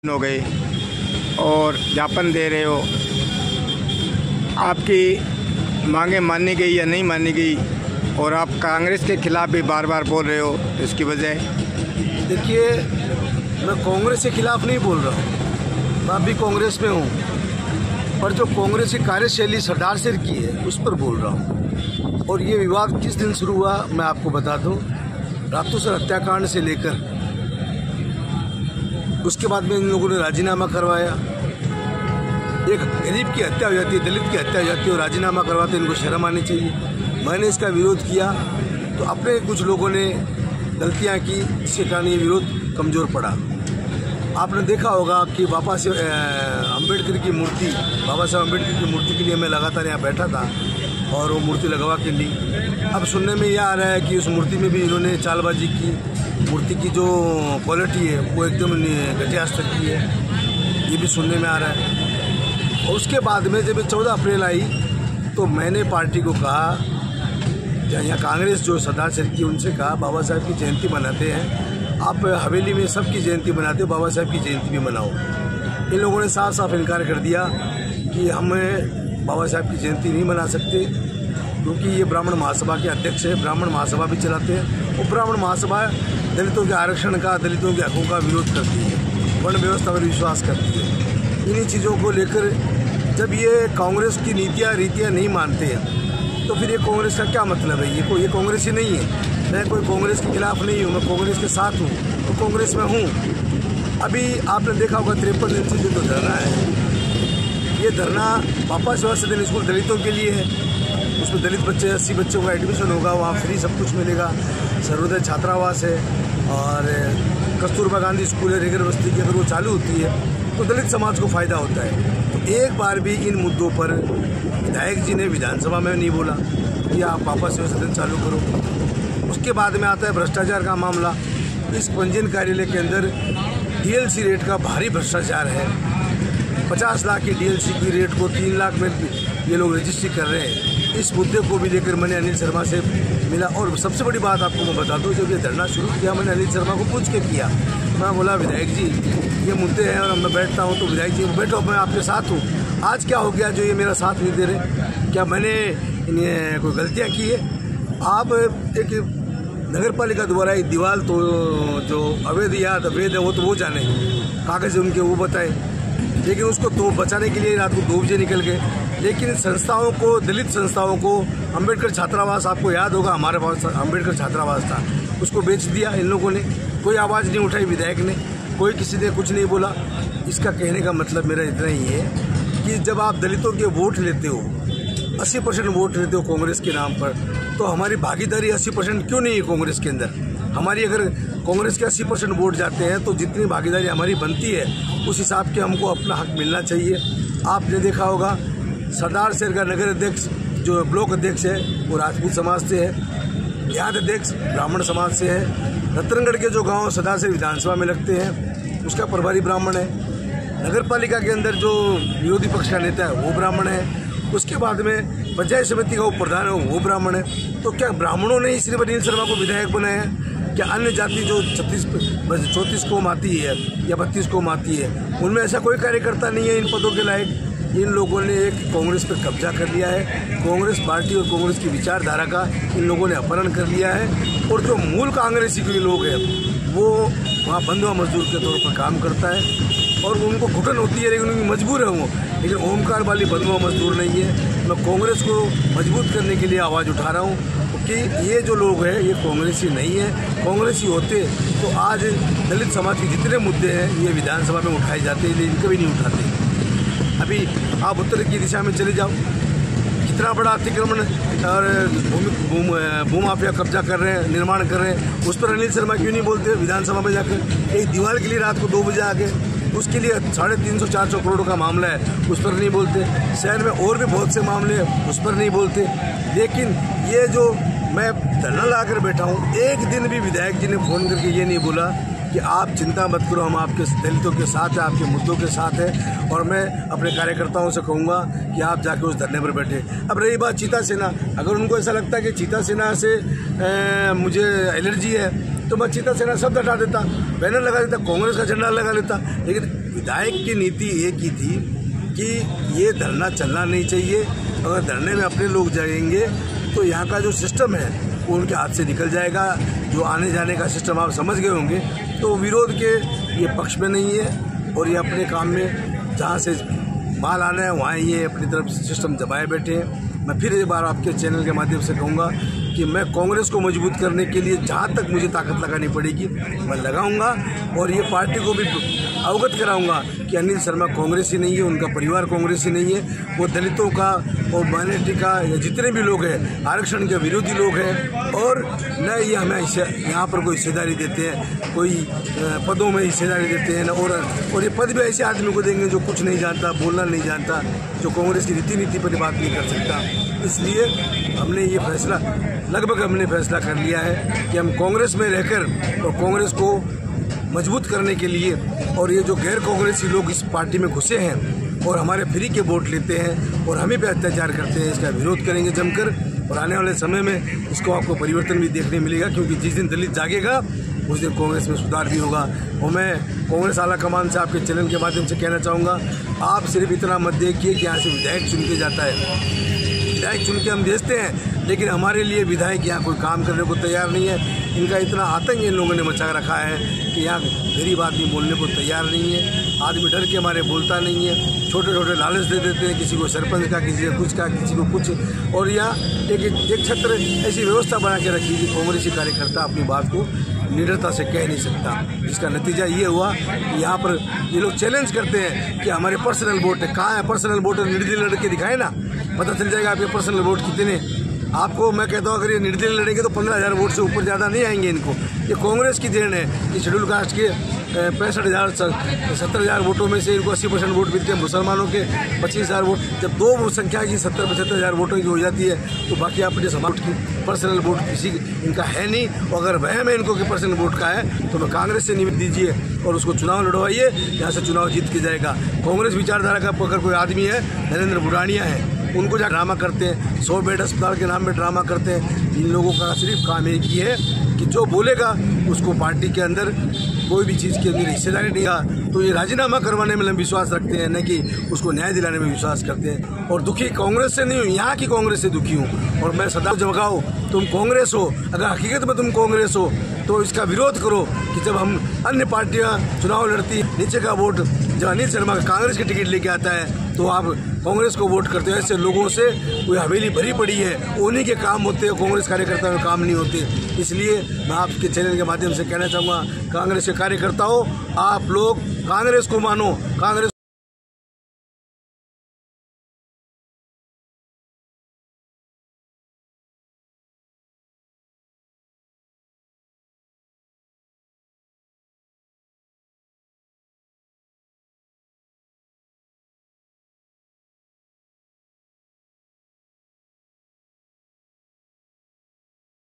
हो गए और ज्ञापन दे रहे हो, आपकी मांगे मानी गई या नहीं मानी गई, और आप कांग्रेस के खिलाफ भी बार बार बोल रहे हो, इसकी वजह? देखिए, मैं कांग्रेस के खिलाफ नहीं बोल रहा हूँ, मैं भी कांग्रेस में हूँ, पर जो कांग्रेस की कार्यशैली सरदार सिर की है उस पर बोल रहा हूँ। और ये विवाद किस दिन शुरू हुआ मैं आपको बता दूँ। रातूसर हत्याकांड से लेकर उसके बाद में इन लोगों ने राजीनामा करवाया। एक गरीब की हत्या हो जाती है, दलित की हत्या हो जाती है और राजीनामा करवाते, इनको शर्म आनी चाहिए। मैंने इसका विरोध किया तो अपने कुछ लोगों ने गलतियां की, जिसके कारण ये विरोध कमज़ोर पड़ा। आपने देखा होगा कि बाबा साहब अम्बेडकर की मूर्ति के लिए मैं लगातार यहाँ बैठा था और वो मूर्ति लगवा के ली। अब सुनने में यह आ रहा है कि उस मूर्ति में भी इन्होंने चालबाजी की। मूर्ति की जो क्वालिटी है वो एकदम घटिया स्तर की है, ये भी सुनने में आ रहा है। और उसके बाद में जब 14 अप्रैल आई तो मैंने पार्टी को कहा, यहाँ कांग्रेस जो सरदार सिर की, उनसे कहा बाबा साहब की जयंती मनाते हैं, आप हवेली में सबकी जयंती मनाते हो, बाबा साहब की जयंती भी मनाओ। इन लोगों ने साफ साफ इनकार कर दिया कि हम बाबा साहब की जयंती नहीं मना सकते, क्योंकि ये ब्राह्मण महासभा के अध्यक्ष है, ब्राह्मण महासभा भी चलाते हैं। वो ब्राह्मण महासभा दलितों के आरक्षण का, दलितों के हकों का विरोध करती है, वर्ण व्यवस्था पर विश्वास करती है। इन्हीं चीज़ों को लेकर जब ये कांग्रेस की रीतियाँ नहीं मानते हैं तो फिर ये कांग्रेस का क्या मतलब है? ये कांग्रेस ही नहीं है। मैं कोई कांग्रेस के खिलाफ नहीं हूँ, मैं कांग्रेस के साथ हूँ, तो कांग्रेस में हूँ। अभी आपने देखा होगा 53 दिन से जो धरना है, ये धरना पापा सेवा सदन स्कूल दलितों के लिए है। उसमें दलित बच्चे 80 बच्चों का एडमिशन होगा, वहाँ फ्री सब कुछ मिलेगा। सर्वोदय छात्रावास है और कस्तूरबा गांधी स्कूल है, रेगर बस्ती की, अगर वो चालू होती है तो दलित समाज को फ़ायदा होता है। तो एक बार भी इन मुद्दों पर विधायक जी ने विधानसभा में नहीं बोला कि आप पापा सेवा सदन चालू करो। उसके बाद में आता है भ्रष्टाचार का मामला। इस पंजीयन कार्यालय के अंदर डीएलसी रेट का भारी भ्रष्टाचार है। 50 लाख की डीएलसी की रेट को 3 लाख में ये लोग रजिस्ट्री कर रहे हैं। इस मुद्दे को भी लेकर मैंने अनिल शर्मा से मिला, और सबसे बड़ी बात आपको मैं बता दूं, जब ये धरना शुरू किया मैंने अनिल शर्मा को पूछ के किया। मैं बोला, विधायक जी ये मुद्दे हैं और मैं बैठता हूँ, तो विधायक जी बैठो, मैं आपके साथ हूँ। आज क्या हो गया जो ये मेरा साथ नहीं दे रहे? क्या मैंने इन्हें कोई गलतियाँ की है? आप एक नगर पालिका द्वारा एक दीवार तो जो अवैध या अवैध है वो तो वो जाने, कागज़ उनके वो बताए, लेकिन उसको तो बचाने के लिए रात को 2 बजे निकल गए। लेकिन संस्थाओं को, दलित संस्थाओं को, अम्बेडकर छात्रावास, आपको याद होगा हमारे पास अम्बेडकर छात्रावास था, उसको बेच दिया इन लोगों ने। कोई आवाज़ नहीं उठाई विधायक ने, कोई किसी ने कुछ नहीं बोला। इसका कहने का मतलब मेरा इतना ही है कि जब आप दलितों के वोट लेते हो, 80% वोट लेते हो कांग्रेस के नाम पर, तो हमारी भागीदारी 80% क्यों नहीं है कांग्रेस के अंदर? हमारी अगर कांग्रेस के 80% वोट जाते हैं तो जितनी भागीदारी हमारी बनती है उस हिसाब के हमको अपना हक मिलना चाहिए। आपने देखा होगा सरदार सिर का नगर अध्यक्ष जो ब्लॉक अध्यक्ष है वो राजपूत समाज से है, याद अध्यक्ष ब्राह्मण समाज से है। रतनगढ़ के जो गांव सरदार सिर विधानसभा में लगते हैं उसका प्रभारी ब्राह्मण है। नगर पालिका के अंदर जो विरोधी पक्ष का नेता है वो ब्राह्मण है। उसके बाद में पंचायत समिति का उप प्रधान है वो ब्राह्मण है। तो क्या ब्राह्मणों ने ही सिर्फ अनिल शर्मा को विधायक बनाया? क्या अन्य जाति जो 34 कौम आती है या 32 कौम आती है, उनमें ऐसा कोई कार्यकर्ता नहीं है इन पदों के लायक? इन लोगों ने एक कांग्रेस पर कब्जा कर लिया है। कांग्रेस पार्टी और कांग्रेस की विचारधारा का इन लोगों ने अपहरण कर लिया है। और जो मूल कांग्रेसी के लोग हैं वो वहाँ बंधुआ मजदूर के तौर पर काम करता है और उनको घुटन होती है, लेकिन उनकी मजबूर है वो। लेकिन ओमकार वाली बंधुआ मजदूर नहीं है। मैं कांग्रेस को मजबूत करने के लिए आवाज़ उठा रहा हूँ कि ये जो लोग हैं ये कांग्रेसी नहीं है। कांग्रेसी होते तो आज दलित समाज के जितने मुद्दे हैं ये विधानसभा में उठाए जाते हैं, लेकिन कभी नहीं उठाते। अभी आप उत्तर की दिशा में चले जाओ, कितना बड़ा अतिक्रमण और भूमाफिया कब्जा कर रहे हैं, निर्माण कर रहे हैं, उस पर अनिल शर्मा क्यों नहीं बोलते विधानसभा में जाकर? एक दीवार के लिए रात को 2 बजे आके उसके लिए 350-400 करोड़ का मामला है, उस पर नहीं बोलते। शहर में और भी बहुत से मामले हैं, उस पर नहीं बोलते। लेकिन ये जो मैं धरना ला कर बैठा हूँ, एक दिन भी विधायक जी ने फ़ोन करके ये नहीं बोला कि आप चिंता मत करो, हम आपके दलितों के साथ हैं, आपके मुद्दों के साथ हैं, और मैं अपने कार्यकर्ताओं से कहूँगा कि आप जाके उस धरने पर बैठे। अब रही बात चीता सेना, अगर उनको ऐसा लगता है कि चीता सेना से मुझे एलर्जी है तो मैं चीता सेना शब्द हटा देता, बैनर लगा देता, कांग्रेस का झंडा लगा लेता। लेकिन विधायक की नीति एक ही थी कि ये धरना चलना नहीं चाहिए। अगर धरने में अपने लोग जाएंगे तो यहाँ का जो सिस्टम है वो उनके हाथ से निकल जाएगा। जो आने जाने का सिस्टम आप समझ गए होंगे, तो विरोध के ये पक्ष में नहीं है और ये अपने काम में जहाँ से माल आना है वहाँ ये अपनी तरफ सिस्टम दबाए बैठे हैं। मैं फिर एक बार आपके चैनल के माध्यम से कहूँगा कि मैं कांग्रेस को मजबूत करने के लिए जहाँ तक मुझे ताकत लगानी पड़ेगी मैं लगाऊंगा और ये पार्टी को भी अवगत कराऊंगा कि अनिल शर्मा कांग्रेस ही नहीं है, उनका परिवार कांग्रेस ही नहीं है। वो दलितों का और माइनॉरिटी का या जितने भी लोग हैं आरक्षण के विरोधी लोग हैं और न ये हमें यहाँ पर कोई हिस्सेदारी देते हैं, कोई पदों में हिस्सेदारी देते हैं और ये पद भी ऐसे आदमी को देंगे जो कुछ नहीं जानता, बोलना नहीं जानता, जो कांग्रेस की रीति पर बात नहीं कर सकता। इसलिए हमने ये फैसला हमने फैसला कर लिया है कि हम कांग्रेस में रहकर और कांग्रेस को मजबूत करने के लिए और ये जो गैर कांग्रेसी लोग इस पार्टी में घुसे हैं और हमारे फ्री के वोट लेते हैं और हमें पे अत्याचार करते हैं, इसका विरोध करेंगे जमकर। और आने वाले समय में इसको आपको परिवर्तन भी देखने मिलेगा, क्योंकि जिस दिन दलित जागेगा उस दिन कांग्रेस में सुधार भी होगा। और मैं कांग्रेस आला कमान से आपके चैनल के माध्यम से कहना चाहूँगा, आप सिर्फ इतना मत देखिए कि यहाँ से विधायक चुन के जाता है। विधायक चुन के हम भेजते हैं, लेकिन हमारे लिए विधायक यहाँ कोई काम करने को तैयार नहीं है। इनका इतना आतंक इन लोगों ने मचा रखा है कि यहाँ गरीब आदमी बोलने को तैयार नहीं है। आदमी डर के हमारे बोलता नहीं है, छोटे छोटे लालच दे देते हैं, किसी को सरपंच का, किसी को कुछ का, किसी को कुछ। और यहाँ एक छत्र ऐसी व्यवस्था बना के रखी कि कांग्रेसी कार्यकर्ता अपनी बात को निडरता से कह नहीं सकता, जिसका नतीजा ये हुआ कि यहाँ पर ये लोग चैलेंज करते हैं कि हमारे पर्सनल वोट है। कहाँ है पर्सनल वोट? निर्दलीय लड़के दिखाए ना, पता चल जाएगा आपके पर्सनल वोट कितने। आपको मैं कहता हूँ अगर ये निर्दलीय लड़ेंगे तो 15,000 वोट से ऊपर ज़्यादा नहीं आएंगे इनको। ये कांग्रेस की देन है कि शेड्यूल कास्ट के 70,000 वोटों में से इनको 80% वोट मिलते हैं, मुसलमानों के 25,000 वोट। जब दो संख्या की 70-75,000 वोटों की हो जाती है तो बाकी अपने समाज की पर्सनल वोट किसी इनका है नहीं। और अगर वहम है इनको कि पर्सनल वोट का है तो मैं कांग्रेस से निवेदन दीजिए और उसको चुनाव लड़वाइए, यहाँ से चुनाव जीत के जाएगा। कांग्रेस विचारधारा का अगर कोई आदमी है, नरेंद्र बुरानिया है, उनको जहाँ ड्रामा करते हैं, 100 बेड अस्पताल के नाम में ड्रामा करते हैं। इन लोगों का सिर्फ काम एक ही है कि जो बोलेगा उसको पार्टी के अंदर कोई भी चीज़ के अंदर हिस्सेदारी नहीं है। तो ये राजीनामा करवाने में हम विश्वास रखते हैं, न कि उसको न्याय दिलाने में विश्वास करते हैं। और दुखी कांग्रेस से नहीं हूँ, यहाँ की कांग्रेस से दुखी हूँ। और मैं सदा जगाओ तुम कांग्रेस हो, अगर हकीकत में तुम कांग्रेस हो तो इसका विरोध करो कि जब हम अन्य पार्टियां चुनाव लड़ती, नीचे का वोट जब अनिल शर्मा कांग्रेस की टिकट लेके आता है तो आप कांग्रेस को वोट करते हो। ऐसे लोगों से कोई हवेली भरी पड़ी है, उन्हीं के काम होते हैं, कांग्रेस कार्यकर्ता में काम नहीं होते। इसलिए मैं आपके चैनल के माध्यम से कहना चाहूँगा, कांग्रेस के कार्यकर्ताओं, आप लोग कांग्रेस को मानो, कांग्रेस